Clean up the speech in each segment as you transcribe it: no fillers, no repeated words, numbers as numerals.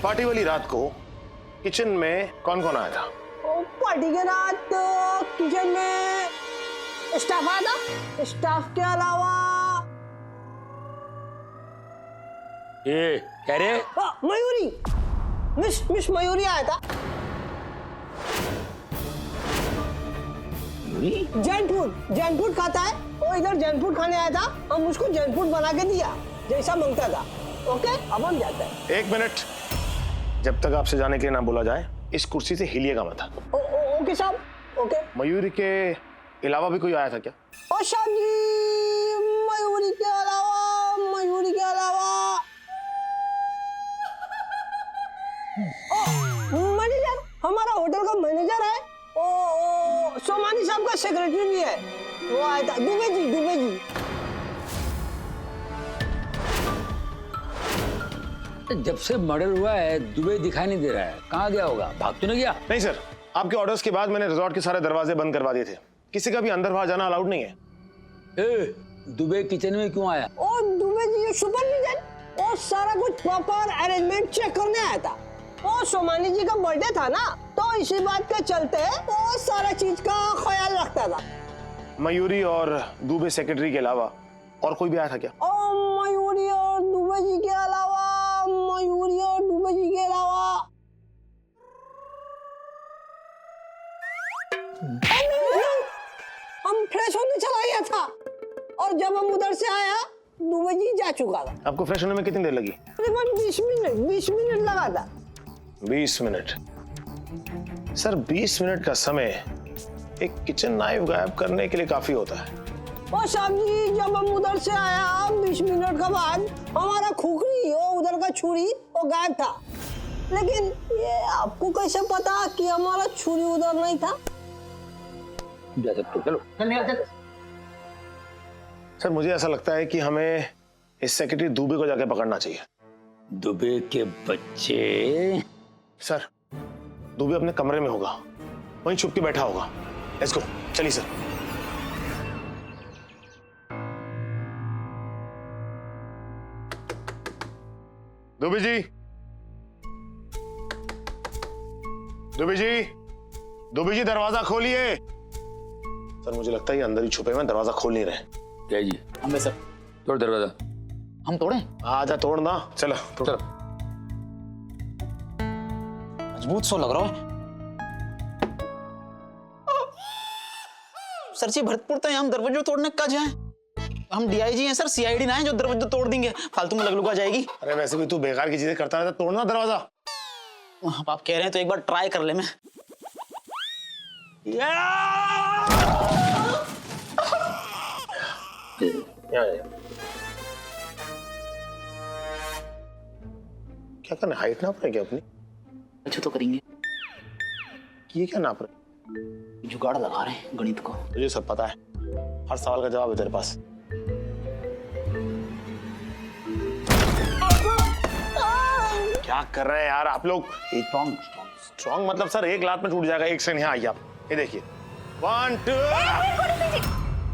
Party वाली रात को किचन में कौन कौन आया था? पार्टी के रात किचन में स्टाफ आया था। स्टाफ के अलावा ये कह रहे मयूरी, मिस मयूरी आया था। जैन फूड खाता है, वो इधर जैन फूड खाने आया था। हम उसको जैन फूड बना के दिया जैसा मांगता था। ओके, अब हम जाते हैं। 1 मिनट, जब तक आपसे जाने के लिए ना बोला जाए इस कुर्सी से हिलिएगा मत। ओके साहब, ओके। मयूरी के अलावा भी कोई आया था क्या? और साहब जी, मयूरी के अलावा मैनेजर, हमारा होटल का मैनेजर है। ओ सोमानी साहब का सेक्रेटरी भी है, वो आया था। दुबे जी। जब से मर्डर हुआ है दुबे दिखाई नहीं दे रहा है, कहाँ गया होगा? भाग तो नहीं गया? नहीं सर, आपके ऑर्डर्स के बाद मैंने रिजॉर्ट के सारे दरवाजे बंद करवा दिए थे। किसी का भी अंदर बाहर जाना अलाउड नहीं है। दुबे किचन में क्यों आया? ओ दुबे जी सुपरविजन, वो सारा कुछ प्रॉपर अरेंजमेंट चेक करने आया था। वो सोमानी जी का बर्थडे था ना, तो इसी बात के चलते वो सारा चीज का ख्याल रखता था। मयूरी और दुबे सेक्रेटरी के अलावा और कोई भी आया था क्या? मयूरी और दुबे जी के अलावा हम फ्रेश होने चला गया था, और जब हम उधर से आया दुबे जी जा चुका था। आपको फ्रेश होने में कितनी देर लगी? तकरीबन 20 मिनट लगा था। 20 मिनट? सर 20 मिनट का समय एक किचन नाइफ गायब करने के लिए काफी होता है। और साहब जी, जब हम उधर से आया 20 मिनट के बाद हमारा खुखरी और उधर का छुरी वो गायब था। लेकिन ये आपको कैसे पता कि हमारा छुरी उधर नहीं था? चलो सर मुझे ऐसा लगता है कि हमें इस सेक्रेटरी दुबे को जाके पकड़ना चाहिए। दुबे के बच्चे? सर दुबे अपने कमरे में होगा, वहीं छुप के बैठा होगा। लेट्स गो, चलिए सर। दुबे जी, दरवाजा खोलिए। सर मुझे लगता है ये अंदर ही छुपे हुए, दरवाजा खोल नहीं रहे। जय जी। हमें सर तोड़ दरवाजा। हम तोड़ें? आजा तोड़ना, चलो चलो। मजबूत सो लग रहा है। सर जी भरतपुर तो हम दरवाजे तोड़ने का जाए? हम डीआईजी हैं सर, सीआईडी ना है जो दरवाजा तोड़ देंगे, फालतू में लगलुगा जाएगी। अरे वैसे भी तू बेकार की चीजें करता रहता, तोड़ना दरवाजा। आप कह रहे हैं तो एक बार ट्राई कर ले। मैं क्या करना, हाइट नाप रहे क्या अपनी? अच्छा तो करेंगे, ये क्या नाप रहे? जुगाड़ लगा रहे हैं गणित को। तुझे सब पता है, हर सवाल का जवाब है तेरे पास। क्या कर रहे हैं यार आप लोग? स्ट्रॉन्ग मतलब सर एक लात में टूट जाएगा। एक सेकंड यहाँ आइए आप, ये देखिए 1 2।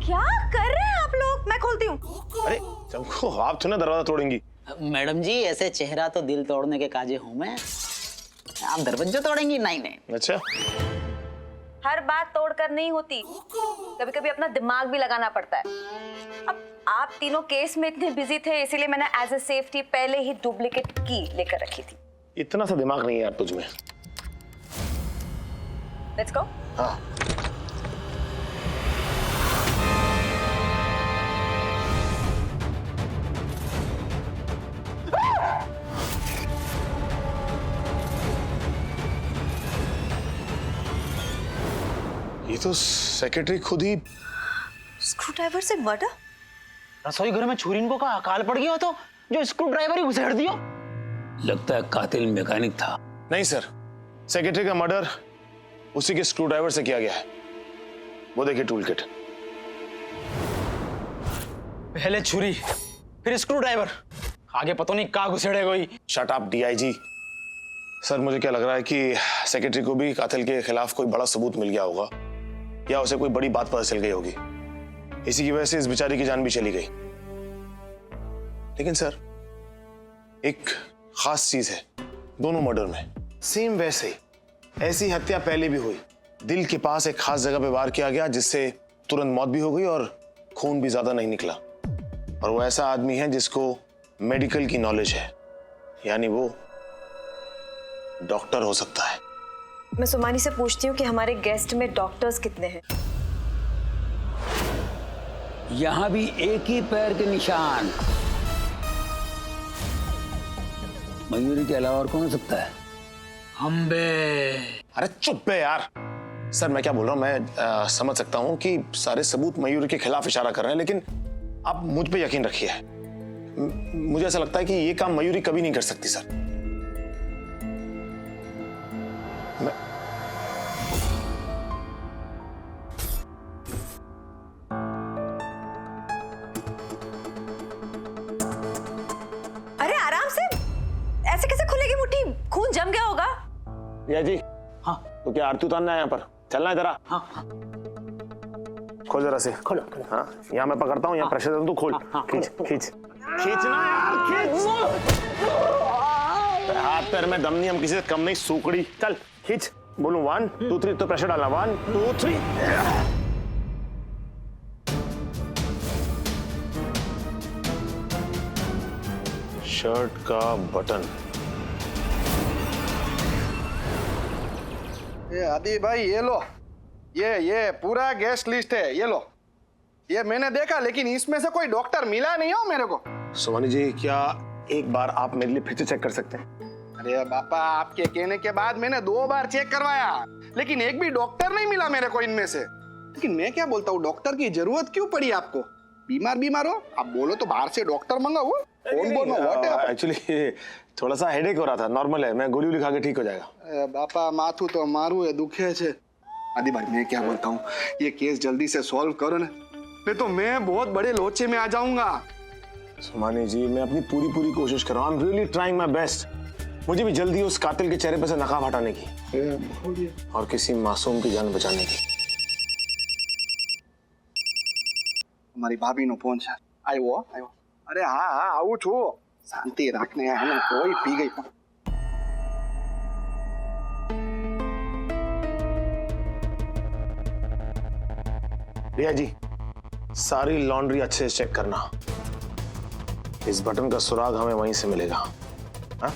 क्या कर रहे हैं आप लोग? मैं खोलती हूँ। अरे चमको, आप तो ना दरवाजा तोड़ेंगी। मैडम जी ऐसे चेहरा तो दिल तोड़ने के काजे हूँ मैं, आप दरवाजा तोड़ेंगी? नहीं। अच्छा, हर बात तोड़कर नहीं होती, कभी कभी अपना दिमाग भी लगाना पड़ता है। अब आप तीनों केस में इतने बिजी थे, इसीलिए मैंने एज ए सेफ्टी पहले ही डुप्लीकेट की लेकर रखी थी। इतना सा दिमाग नहीं है यार तुझ में। Let's go. हाँ ये तो सेक्रेटरी खुद ही। स्क्रू ड्राइवर से मर्डर? रसोई घर में छुरी को का अकाल पड़ गया तो जो स्क्रू ड्राइवर ही घुसेड़ दियो। लगता है कातिल मैकेनिक था। नहीं सर, सेक्रेटरी का मर्डर उसी के स्क्रू ड्राइवर से किया गया है। वो देखिए टूल किट। पहले छुरी फिर स्क्रू ड्राइवर, आगे पता नहीं कहाँ घुसेड़े कोई। Shut up DIG. सर मुझे क्या लग रहा है कि सेक्रेटरी को भी कातिल के खिलाफ कोई बड़ा सबूत मिल गया होगा, या उसे कोई बड़ी बात पता चल गई होगी। इसी की वजह से इस बेचारी की जान भी चली गई। लेकिन सर एक खास चीज है दोनों मर्डर में सेम वैसे ही। ऐसी हत्या पहले भी हुई। दिल के पास एक खास जगह पे वार किया गया जिससे तुरंत मौत भी हो गई और खून भी ज्यादा नहीं निकला। और वो ऐसा आदमी है जिसको मेडिकल की नॉलेज है, यानी वो डॉक्टर हो सकता है। मैं सुमानी से पूछती हूँ कि हमारे गेस्ट में डॉक्टर्स कितने हैं। यहाँ भी एक ही पैर के निशान। मयूरी के अलावा और कौन हो सकता है? अम्बे। अरे चुप बे यार। सर मैं क्या बोल रहा हूँ, मैं समझ सकता हूँ कि सारे सबूत मयूरी के खिलाफ इशारा कर रहे हैं, लेकिन आप मुझ पे यकीन रखिए। मुझे ऐसा लगता है कि ये काम मयूरी कभी नहीं कर सकती सर। अरे आराम से, ऐसे कैसे खुलेगी मुट्ठी? खून जम गया होगा। या जी। हाँ तो क्या आरती उतारना है यहाँ पर? चलना है जरा। हाँ हाँ खोल जरा से। खोलो खोलो। हाँ यहाँ मैं पकड़ता हूँ, यहाँ प्रेशर दे दूँ, तू खोल। खींच खींच खींचना यार, खींच। हाथ पैर में दम नहीं, हम किसी से कम नहीं, सूकड़ी। चल खींच। बोलूं 1 2 3 तो प्रेशर डालना। 1 2 3। शर्ट का बटन। ये आदि भाई ये लो, ये पूरा गेस्ट लिस्ट है, ये लो। ये मैंने देखा लेकिन इसमें से कोई डॉक्टर मिला नहीं हो मेरे को। सुमानी जी क्या एक बार आप मेरे लिए फिर से चेक कर सकते हैं? अरे बापा, आपके कहने के बाद मैंने 2 बार चेक करवाया लेकिन एक भी डॉक्टर नहीं मिला मेरे को इनमें से। लेकिन मैं क्या बोलता हूँ, डॉक्टर की जरूरत क्यों पड़ी आपको? बीमार हो आप बोलो तो बाहर से डॉक्टर मंगाओ। एक्चुअली थोड़ा सा हेडेक हो रहा था, नॉर्मल है, मैं गोली लिखा के ठीक हो जाएगा। बापा माथू तो मारू है, दुखे छे। आदि भाई मैं क्या बोलता हूँ, ये केस जल्दी से सॉल्व करो ना, नहीं तो मैं बहुत बड़े लोचे में आ जाऊंगा। सुमानी जी मैं अपनी पूरी कोशिश कर रहा हूँ, I am really trying my best. मुझे भी जल्दी उस कातिल के चेहरे पे से नकाब हटाने की और किसी मासूम की जान बचाने की। हमारी भाभी नो फोन છે। આવ્યો। अरे हाँ આવું છું, શાંતિ રાખને હમણાં કોઈ પી ગઈ પણ। रिया जी सारी लॉन्ड्री अच्छे से चेक करना, इस बटन का सुराग हमें वहीं से मिलेगा। हाँ?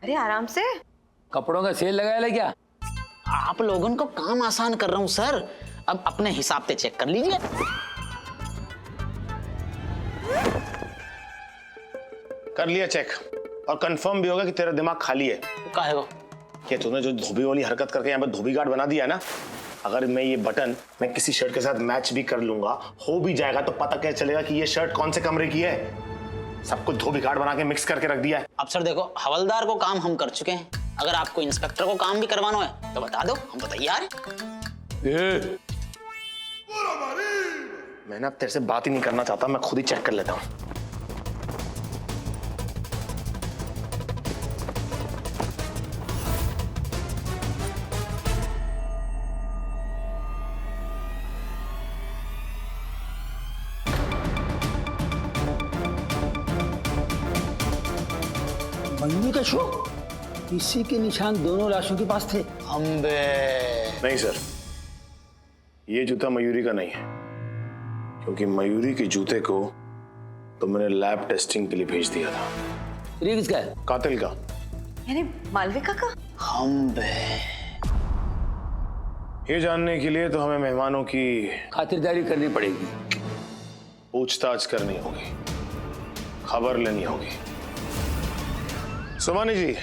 अरे आराम से। कपड़ों का सेल लगाया है क्या? आप लोगों को काम आसान कर रहा हूँ सर, अब अपने हिसाब से चेक कर लीजिए। कर लिया चेक और कंफर्म भी होगा कि तेरा दिमाग खाली है। काहे को? क्या तूने जो धोबी वाली हरकत करके यहाँ पे धोबी गार्ड बना दिया है ना, अगर मैं ये बटन मैं किसी शर्ट के साथ मैच भी कर लूंगा, हो भी जाएगा, तो पता कैसे चलेगा कि ये शर्ट कौन से कमरे की है? सब कुछ धोबी गार्ड बना के मिक्स करके रख दिया है। अब सर देखो, हवलदार को काम हम कर चुके हैं, अगर आपको इंस्पेक्टर को काम भी करवाना है तो बता दो, हम तो तैयार हैं। मैं ना तेरे से बात ही नहीं करना चाहता, मैं खुद ही चेक कर लेता हूँ। मयूरी का शो, इसी के निशान दोनों लाशों के पास थे। अम्बे। नहीं सर, ये जूता मयूरी का नहीं है, क्योंकि मयूरी के जूते को तो मैंने लैब टेस्टिंग के लिए भेज दिया था। ये किसका है? कातिल का। यानी मालविका का? अम्बे। ये जानने के लिए तो हमें मेहमानों की खातिरदारी करनी पड़ेगी, पूछताछ करनी होगी, खबर लेनी होगी। सुमानी जी,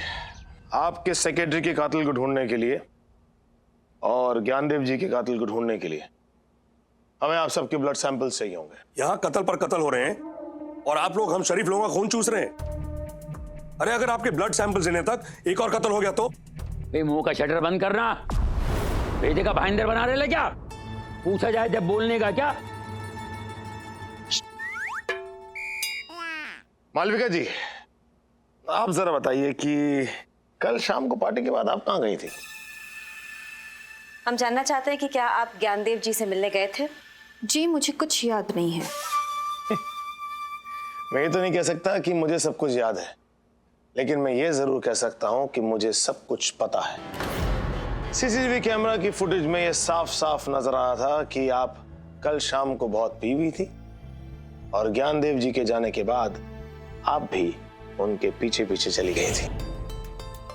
आपके सेक्रेटरी के कातिल को ढूंढने के लिए और ज्ञानदेव जी के कातिल को ढूंढने के लिए हमें आप सबके ब्लड सैंपल्स चाहिए होंगे। यहाँ कत्ल पर कत्ल हो रहे हैं और आप लोग हम शरीफ लोगों का खून चूस रहे हैं। अरे अगर आपके ब्लड सैंपल्स लेने तक एक और कत्ल हो गया तो? भाई मुंह का शटर बंद करना, बेटे का भाईंदर बना रहे ले क्या? पूछा जाए जब बोलने का क्या? मालविका जी, आप जरा बताइए कि कल शाम को पार्टी के बाद आप कहाँ गई थी? हम जानना चाहते हैं कि क्या आप ज्ञानदेव जी से मिलने गए थे? जी मुझे कुछ याद नहीं है। मैं ये तो नहीं कह सकता कि मुझे सब कुछ याद है, लेकिन मैं ये जरूर कह सकता हूं कि मुझे सब कुछ पता है। सीसीटीवी कैमरा की फुटेज में ये साफ साफ नजर आ रहा था कि आप कल शाम को बहुत पी हुई थी और ज्ञानदेव जी के जाने के बाद आप भी उनके पीछे पीछे चली गई थी।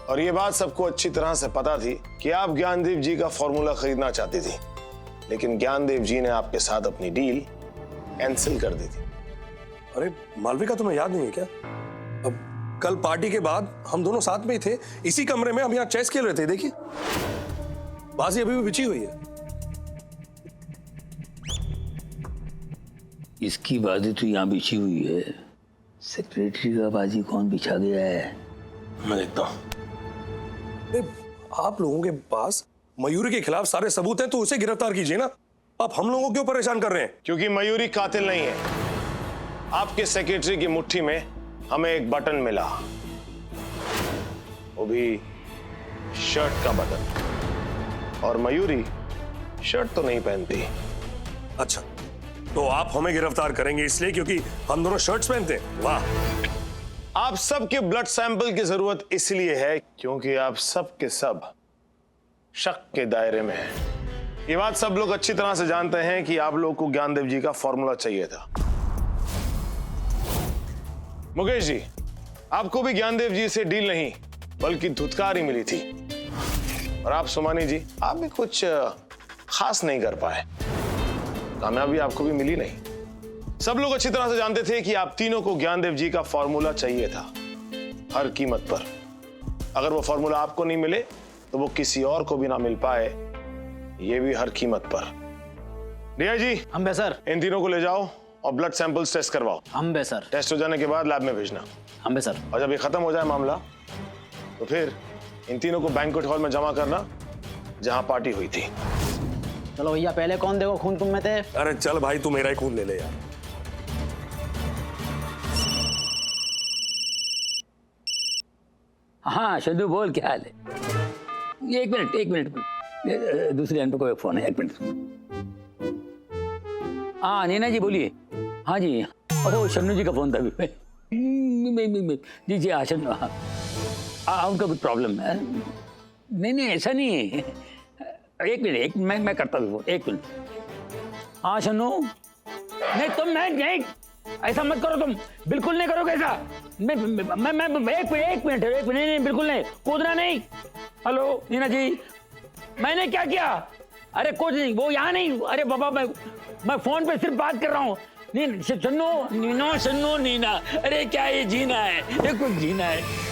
और ये बात सबको अच्छी तरह से पता थी कि आप ज्ञानदेव जी का फॉर्मूला खरीदना चाहती थी, लेकिन ज्ञानदेव जी ने आपके साथ अपनी डील कैंसिल कर दी थी। अरे मालविका, तुम्हें याद नहीं है क्या? अब कल पार्टी के बाद हम दोनों साथ में ही थे, इसी कमरे में हम यहाँ चेस खेल रहे थे। देखिए, बाजी अभी भी बिछी हुई है। इसकी बाजी तो यहाँ बिछी हुई है, सेक्रेटरी का बाजी कौन बिछा गया है? मैं देखता हूं। अरे, आप लोगों के पास मयूरी के खिलाफ सारे सबूत हैं, तो उसे गिरफ्तार कीजिए ना। आप हम लोगों को क्यों परेशान कर रहे हैं? क्योंकि मयूरी कातिल नहीं है। आपके सेक्रेटरी की मुट्ठी में हमें एक बटन मिला, वो भी शर्ट का बटन, और मयूरी शर्ट तो नहीं पहनती। अच्छा, तो आप हमें गिरफ्तार करेंगे इसलिए क्योंकि हम दोनों शर्ट्स पहनते हैं? वाह। आप सबके ब्लड सैंपल की जरूरत इसलिए है क्योंकि आप सब के सब शक के दायरे में हैं। ये बात सब लोग अच्छी तरह से जानते हैं कि आप लोग को ज्ञानदेव जी का फॉर्मूला चाहिए था। मुकेश जी, आपको भी ज्ञानदेव जी से डील नहीं बल्कि धुतकार ही मिली थी, और आप सुमानी जी, आप भी कुछ खास नहीं कर पाए, कामयाबी आपको भी मिली नहीं। सब लोग अच्छी तरह से जानते थे कि आप तीनों को ज्ञानदेव जी का फॉर्मूला चाहिए था, हर कीमत पर। अगर वो फॉर्मूला आपको नहीं मिले तो वो किसी और को भी ना मिल पाए, ये भी हर कीमत पर। रिया जी, हम बे सर। इन तीनों को ले जाओ और ब्लड सैंपल्स टेस्ट करवाओ। हम बे सर। टेस्ट हो जाने के बाद लैब में भेजना। हम बे सर। और जब ये खत्म हो जाए मामला, तो फिर इन तीनों को बैंक्वेट हॉल में जमा करना जहां पार्टी हुई थी। चलो भैया, पहले कौन देखो खून तुम में थे? अरे चल भाई, तू मेरा ही खून ले ले यार। हाँ शंदू, बोल, क्या हाल है? एक मिनट, दूसरे एंड पे कोई फोन है, एक मिनट। हाँ नीना जी बोलिए। हाँ जी, ओह शन्नू जी का फोन था अभी। जी जी, हाँ शन्नू, हाँ उनका कुछ प्रॉब्लम है। नहीं ऐसा नहीं है। एक मिनट, मैं करता हूँ फोन, एक मिनट। हाँ शन्नू, नहीं तुम नहीं, ऐसा मत करो, तुम बिल्कुल नहीं करोगे ऐसा। मैं एक मिनट, नहीं बिल्कुल नहीं, कूदना नहीं। हेलो नीना जी, मैंने क्या किया? अरे कुछ नहीं, वो यहाँ नहीं। अरे बाबा, मैं फोन पे सिर्फ बात कर रहा हूँ। शन्नू नीना, अरे क्या ये जीना है? ये कुछ जीना है।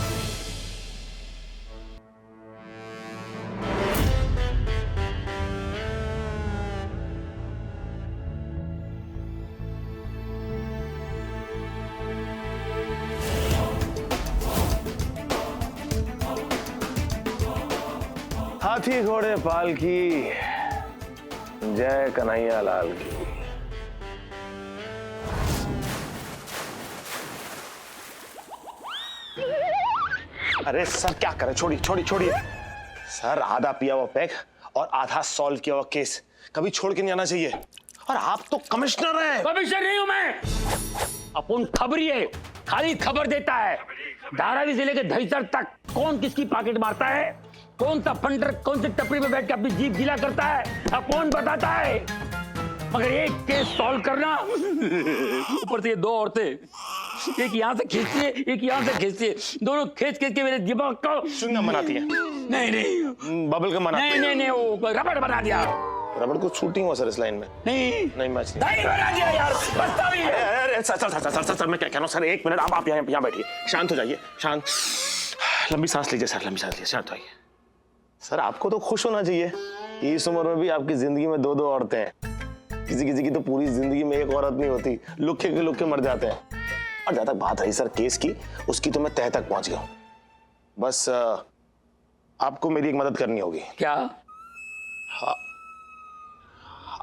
हाथी घोड़े पाल की, जय कन्हैया लाल की। अरे सर क्या करें, छोड़िए सर। आधा पिया हुआ पैक और आधा सॉल्व किया हुआ केस कभी छोड़ के नहीं आना चाहिए। और आप तो कमिश्नर हैं। कमिश्नर नहीं हूं मैं, अपन खबरी है, खाली खबर देता है। धारावी से लेकर दहीसर तक कौन किसकी पॉकेट मारता है, कौन सा फंडर कौन सी टपरी पे बैठ के अपनी जीप गीला करता है, अब कौन बताता है। मगर एक केस सॉल्व करना, ऊपर से ये दो औरतें, एक यहाँ से खींचती है, एक यहाँ से खींचती है, दोनों खींच के मेरे दिमाग को चुंगम बनाती है। नहीं बबल का बनाती है। नहीं वो रबड़ बना दिया। रबड़ को शूटिंग हुआ सर इस लाइन में। नहीं मैच नहीं। दही बना दिया यार, बस्ता भी है। अरे सर मैं क्या कह रहा हूँ सर, एक मिनट आप यहाँ बैठिए, शांत हो जाइए, शांत। लंबी सांस लीजिए सर, लंबी सांस लीजिए, शांत होइए। सर आपको तो खुश होना चाहिए कि इस उम्र में भी आपकी जिंदगी में दो औरतें हैं। किसी की तो पूरी जिंदगी में एक औरत नहीं होती, लुक्के मर जाते हैं। और जहां तक बात रही सर केस की, उसकी तो मैं तह तक पहुंच गया हूं। बस आपको मेरी एक मदद करनी होगी। क्या?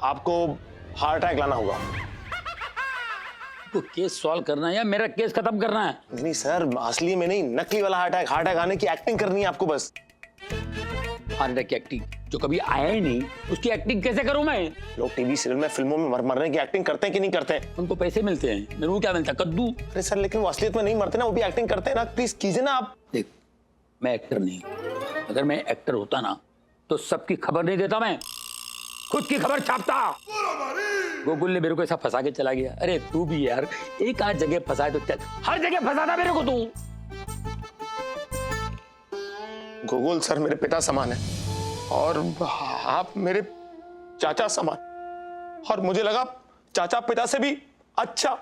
आपको हार्ट अटैक लाना होगा। तो केस सॉल्व करना है या मेरा केस खत्म करना है? नहीं सर, असली में नहीं, नकली वाला हार्ट अटैक आने की एक्टिंग करनी है आपको बस। हार्ट अटैक की एक्टिंग जो कभी आया ही नहीं, उसकी एक्टिंग कैसे करूं मैं? लोग टीवी सीरियल में, फिल्मों में मरने की एक्टिंग करते हैं कि नहीं करते हैं? उनको पैसे मिलते हैं, मेरे को क्या मिलता? कद्दू। अरे सर, लेकिन वो असलियत में नहीं मरते ना, वो भी एक्टिंग करते हैं ना। प्लीज कीजिए ना आप। देख, मैं एक्टर नहीं, अगर मैं एक्टर होता ना तो सबकी खबर नहीं देता, मैं खुद की खबर छापता। गोकुल ने मेरे को ऐसा फंसा के चला गया। अरे तू भी यार, एक आध जगह फंसाए तो चल, हर जगह फंसाता मेरे को तू। गोकुल सर मेरे पिता समान है और आप मेरे चाचा समान, और मुझे लगा चाचा पिता से भी अच्छा,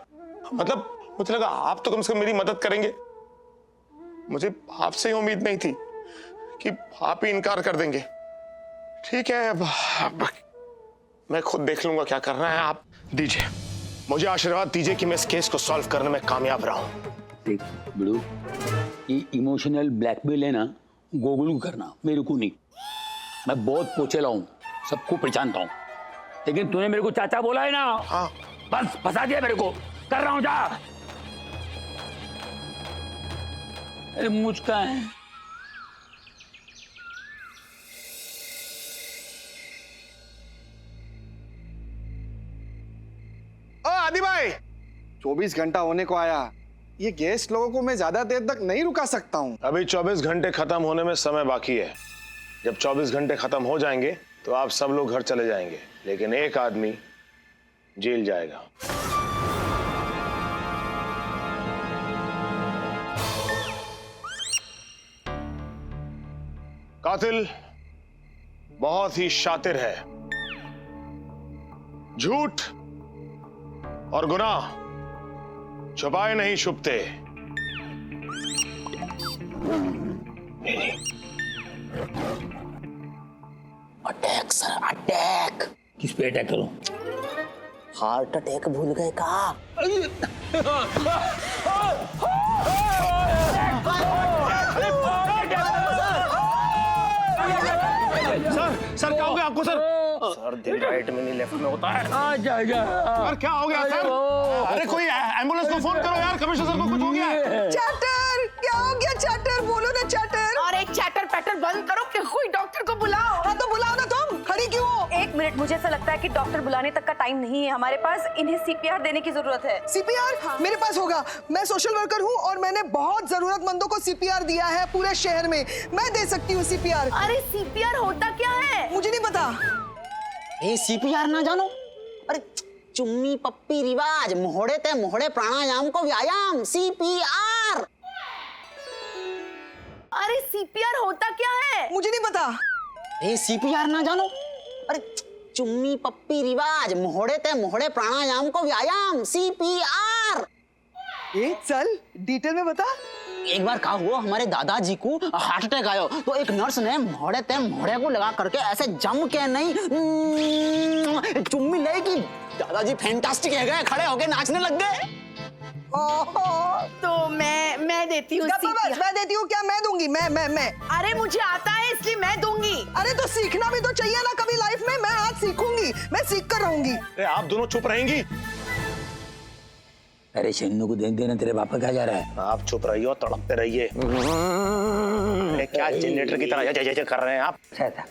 मतलब मुझे लगा आप तो कम से कम मेरी मदद करेंगे। मुझे आपसे ही उम्मीद नहीं थी कि आप ही इनकार कर देंगे। ठीक है, अब मैं खुद देख लूंगा क्या करना है। आप दीजिए, मुझे आशीर्वाद दीजिए कि मैं इस केस को सॉल्व करने में कामयाब रहा हूं। देख बिड़ू, ये इमोशनल ब्लैकमेल है ना, गोकुल को करना, मेरे को नहीं। मैं बहुत पोचेला हूं, सबको पहचानता हूं, लेकिन तूने मेरे को चाचा बोला है ना, हाँ, बस फंसा दिया मेरे को। कर रहा हूं, जा। अरे मुझका है। ओ आदि भाई, 24 घंटा होने को आया। ये गेस्ट लोगों को मैं ज्यादा देर तक नहीं रुका सकता हूँ। अभी 24 घंटे खत्म होने में समय बाकी है। जब 24 घंटे खत्म हो जाएंगे तो आप सब लोग घर चले जाएंगे, लेकिन एक आदमी जेल जाएगा। कातिल बहुत ही शातिर है। झूठ और गुनाह छुपाए नहीं छुपते। Attack sir, attack. किस पे अटैक करूं? हार्ट अटैक भूल गए का? सर क्या हो गया आपको? सर दिल राइट में नहीं लेफ्ट में होता है। सर क्या हो गया सर? अरे कोई एम्बुलेंस को फोन करो यार, कमिश्नर सर को कुछ हो गया है। चैटर, क्या हो गया चैटर? बोलो ना चैटर। अरे चैटर पैटर बंद करो कि कोई डॉक्टर को बुलाओ। हाँ तो बुलाओ ना, तुम खड़ी क्यों हो? एक मिनट, मुझे ऐसा लगता है कि डॉक्टर बुलाने तक का टाइम नहीं है हमारे पास। इन्हें सीपीआर देने की जरूरत है। सीपीआर मेरे पास होगा। मैं सोशल वर्कर हूँ और मैंने बहुत जरूरतमंदों को सीपीआर दिया है पूरे शहर में। मैं दे सकती हूँ सीपीआर। अरे सीपीआर होता क्या है? मुझे नहीं पता। ए सीपीआर ना जानो? अरे चुम्मी पप्पी रिवाज, मोहड़े ते मोहड़े प्राणायाम को व्यायाम, सीपीआर। अरे सीपीआर होता क्या है? मुझे नहीं पता। ए सीपीआर ना जानो? अरे चुम्मी पप्पी रिवाज, मोहड़े ते मोहड़े प्राणायाम को व्यायाम, सीपीआर। चल डिटेल में बता। एक बार क्या हुआ, हमारे दादाजी को हार्ट अटैक आयो तो एक नर्स ने मोहड़े ते मोहड़े को लगा करके ऐसे जम के नहीं चुम्मी लेगी। दादाजी फैंटास्टिक है गए, खड़े होके नाचने लग गए। तो मैं देती हूँ CPR। मैं देती हूँ क्या? मैं दूंगी। मैं अरे मुझे आता है इसलिए मैं दूंगी। अरे तो सीखना भी तो चाहिए ना कभी लाइफ में। मैं आज सीखूंगी, मैं सीख कर रहूंगी। अरे आप दोनों चुप रहेंगी? अरे शन्नू को देख देना, तेरे पापा क्या जा रहा है? आप चुप रहिए और तड़पते रहिए। अरे क्या जनरेटर की तरह जय कर रहे हैं आप?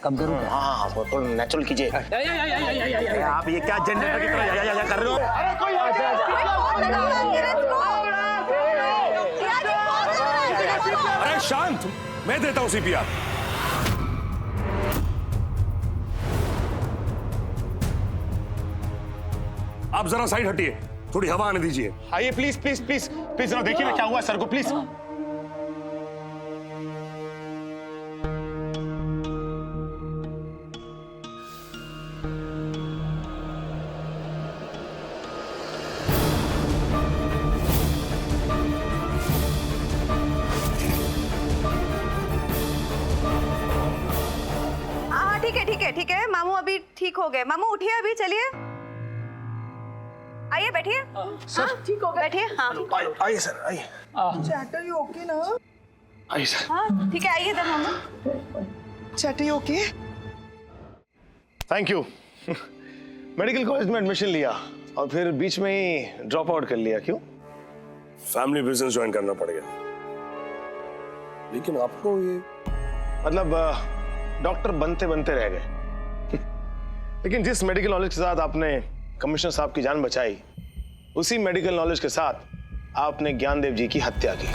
कब करूँ? हाँ वो तो नेचुरल कीजिए। आप ये क्या जनरेटर की तरह जय कर रहे हो? अरे कोई अरे शांत, मैं देता हूं सीपीआर। आप जरा साइड हटिए, थोड़ी हवा आने दीजिए। आइए प्लीज प्लीज प्लीज प्लीज, जरा देखिए ना क्या हुआ सर को, प्लीज। हाँ ठीक है, मामू अभी ठीक हो गए। मामू उठिए अभी, चलिए आइए बैठिए। हाँ ठीक हो गया। बैठिए। हाँ आइए सर, आइए। चैटर यू ओके ना? आइए सर। हाँ ठीक है, आइए इधर मामू। Chatter you okay? Thank you. Medical college में एडमिशन लिया और फिर बीच में ही ड्रॉप आउट कर लिया। क्यों? फैमिली बिजनेस ज्वाइन करना पड़ गया। लेकिन आपको ये मतलब डॉक्टर बनते बनते रह गए। लेकिन जिस मेडिकल नॉलेज के साथ आपने कमिश्नर साहब की जान बचाई, उसी मेडिकल नॉलेज के साथ आपने ज्ञानदेव जी की हत्या की।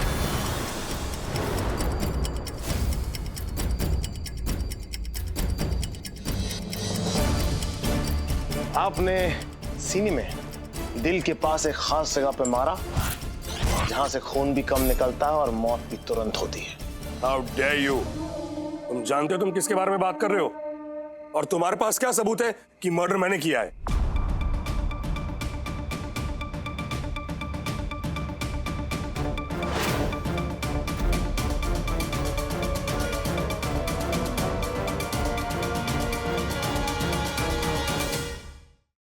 आपने सीने में दिल के पास एक खास जगह पे मारा, जहां से खून भी कम निकलता है और मौत भी तुरंत होती है। How dare you? तुम जानते हो तुम किसके बारे में बात कर रहे हो? और तुम्हारे पास क्या सबूत है कि मर्डर मैंने किया है?